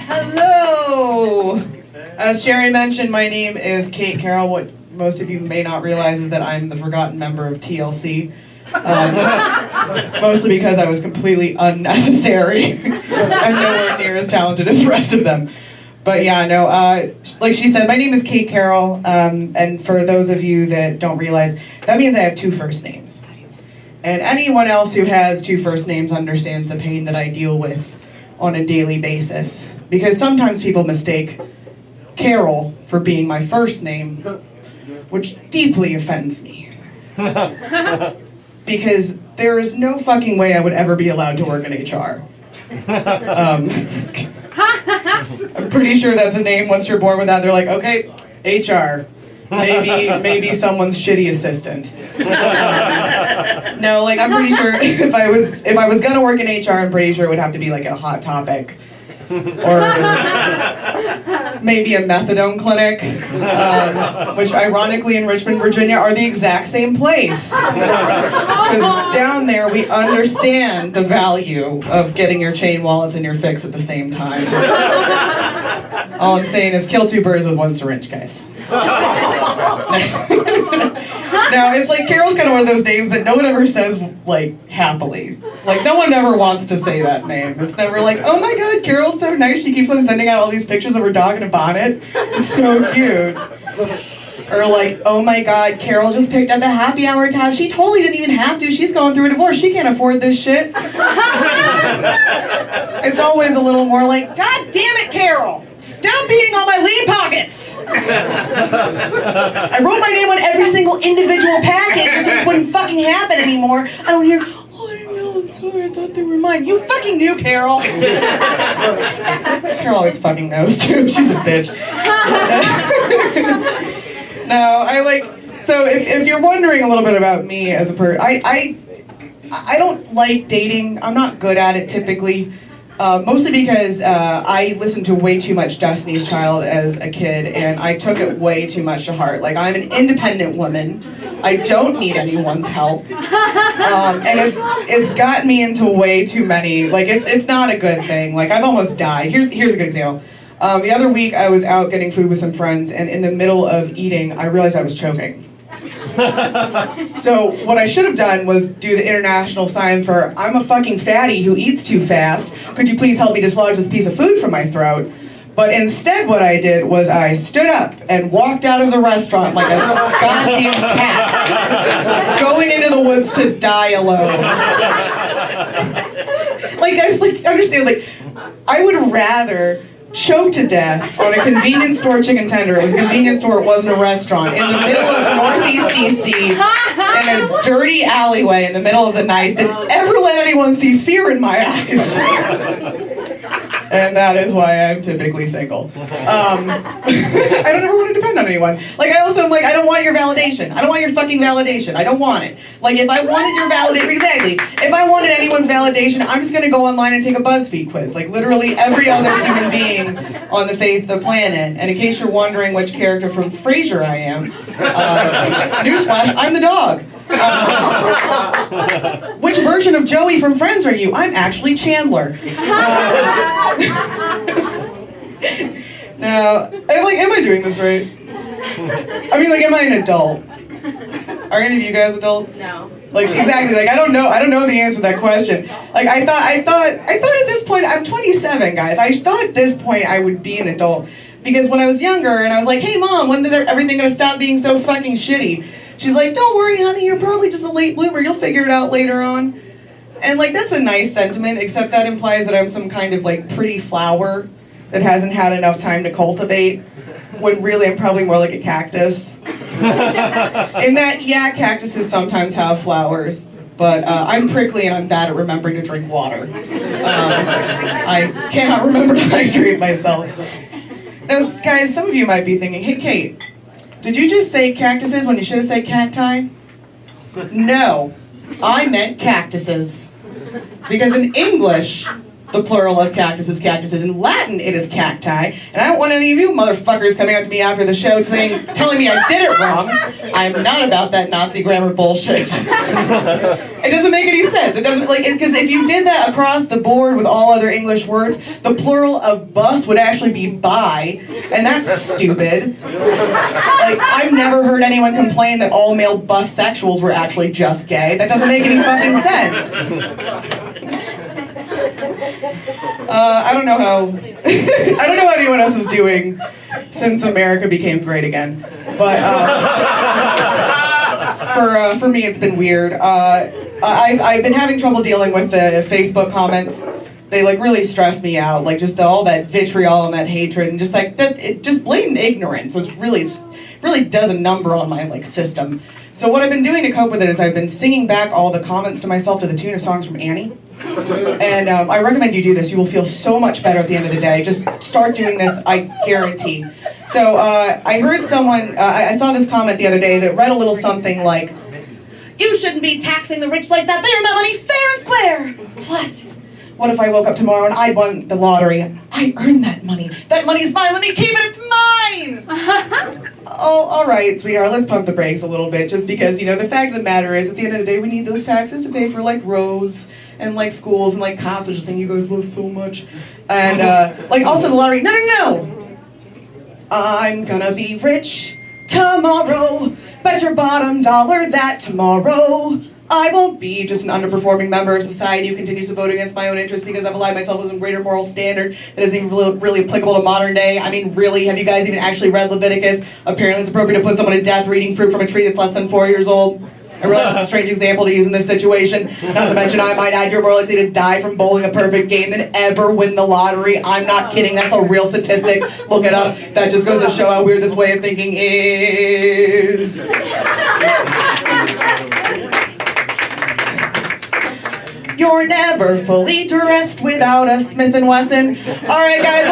Hello! As Sherry mentioned, my name is Kate Carroll. What most of you may not realize is that I'm the forgotten member of TLC. Mostly because I was completely unnecessary and nowhere near as talented as the rest of them. But yeah, no, like she said, my name is Kate Carroll, and for those of you that don't realize, that means I have two first names. And anyone else who has two first names understands the pain that I deal with on a daily basis. Because sometimes people mistake Carroll for being my first name, which deeply offends me. Because there is no fucking way I would ever be allowed to work in HR. I'm pretty sure that's a name once you're born with that. They're like, okay, HR. Maybe someone's shitty assistant. No, like I'm pretty sure if I was gonna work in HR, I'm pretty sure it would have to be like a Hot Topic. Or maybe a methadone clinic, which ironically in Richmond, Virginia are the exact same place. Because down there we understand the value of getting your chain wallets and your fix at the same time. All I'm saying is kill two birds with one syringe, guys. Now, it's like Carol's kind of one of those names that no one ever says, like, happily. Like, no one ever wants to say that name. It's never like, oh my god, Carol's so nice, she keeps on sending out all these pictures of her dog in a bonnet. It's so cute. Or like, oh my god, Carol just picked up the happy hour tab. She totally didn't even have to. She's going through a divorce. She can't afford this shit. It's always a little more like, god damn it, Carol! Stop beating on my lead pockets! I wrote my name on every single individual package so it wouldn't fucking happen anymore. I don't hear, oh, I didn't know, I'm sorry, I thought they were mine. You fucking knew, Carol! Carol always fucking knows, too. She's a bitch. No, so if you're wondering a little bit about me as a person, I don't like dating. I'm not good at it typically. Mostly because I listened to way too much Destiny's Child as a kid, and I took it way too much to heart. Like, I'm an independent woman. I don't need anyone's help. And it's gotten me into way too many, like, it's not a good thing. Like, I've almost died. Here's a good example. The other week, I was out getting food with some friends, and in the middle of eating, I realized I was choking. So what I should have done was do the international sign for, I'm a fucking fatty who eats too fast. Could you please help me dislodge this piece of food from my throat? But instead what I did was I stood up and walked out of the restaurant like a goddamn cat, going into the woods to die alone. Like, I was like, understand, like, I would rather choke to death on a convenience store chicken tender. It was a convenience store, it wasn't a restaurant, in the middle of Northeast DC, in a dirty alleyway in the middle of the night, than ever let anyone see fear in my eyes. And that is why I'm typically single. I don't ever want to depend on anyone. Like, I also am like, I don't want your validation. I don't want your fucking validation. I don't want it. Like, if I wanted your validation, exactly. If I wanted anyone's validation, I'm just gonna go online and take a BuzzFeed quiz. Like, literally every other human being on the face of the planet. And in case you're wondering which character from Frasier I am, newsflash, I'm the dog. Which version of Joey from Friends are you? I'm actually Chandler. Now, am I doing this right? I mean, like, am I an adult? Are any of you guys adults? No. Like, exactly, like, I don't know the answer to that question. Like, I thought at this point, I'm 27, guys. I thought at this point I would be an adult. Because when I was younger, and I was like, hey mom, when is everything gonna stop being so fucking shitty? She's like, don't worry, honey, you're probably just a late bloomer, you'll figure it out later on. And, like, that's a nice sentiment, except that implies that I'm some kind of, like, pretty flower that hasn't had enough time to cultivate, when really I'm probably more like a cactus. In that, yeah, cactuses sometimes have flowers, but I'm prickly and I'm bad at remembering to drink water. I cannot remember to hydrate myself. Now, guys, some of you might be thinking, hey, Kate, did you just say cactuses when you should have said cacti? No, I meant cactuses. Because in English, The plural of cactus is cactuses. In Latin, it is cacti. And I don't want any of you motherfuckers coming up to me after the show telling me I did it wrong. I'm not about that Nazi grammar bullshit. It doesn't make any sense. It doesn't, because if you did that across the board with all other English words, the plural of bus would actually be bi, and that's stupid. I've never heard anyone complain that all male busexuals were actually just gay. That doesn't make any fucking sense. I don't know how I don't know how anyone else is doing since America became great again. But for me, it's been weird. I've been having trouble dealing with the Facebook comments. They really stress me out. Just all that vitriol and that hatred and just blatant ignorance is really does a number on my system. So what I've been doing to cope with it is I've been singing back all the comments to myself to the tune of songs from Annie. And I recommend you do this. You will feel so much better at the end of the day. Just start doing this, I guarantee. So I heard someone, I saw this comment the other day that read a little something like, "You shouldn't be taxing the rich like that. They earn that money fair and square. Plus, what if I woke up tomorrow and I won the lottery? I earned that money. That money's mine. Let me keep it. It's mine." Oh, all right, sweetheart. Let's pump the brakes a little bit, just because the fact of the matter is, at the end of the day, we need those taxes to pay for roads and schools and cops, which is a thing you guys love so much, and also the lottery. No. I'm gonna be rich tomorrow. Bet your bottom dollar that tomorrow I won't be just an underperforming member of society who continues to vote against my own interests because I've aligned myself with some greater moral standard that isn't even really applicable to modern day. I mean, really, have you guys even actually read Leviticus? Apparently it's appropriate to put someone to death reading fruit from a tree that's less than 4 years old. I realize it's a strange example to use in this situation. Not to mention, I might add, you're more likely to die from bowling a perfect game than ever win the lottery. I'm not kidding, that's a real statistic. Look it up. That just goes to show how weird this way of thinking is. You're never fully dressed without a Smith & Wesson. All right, guys.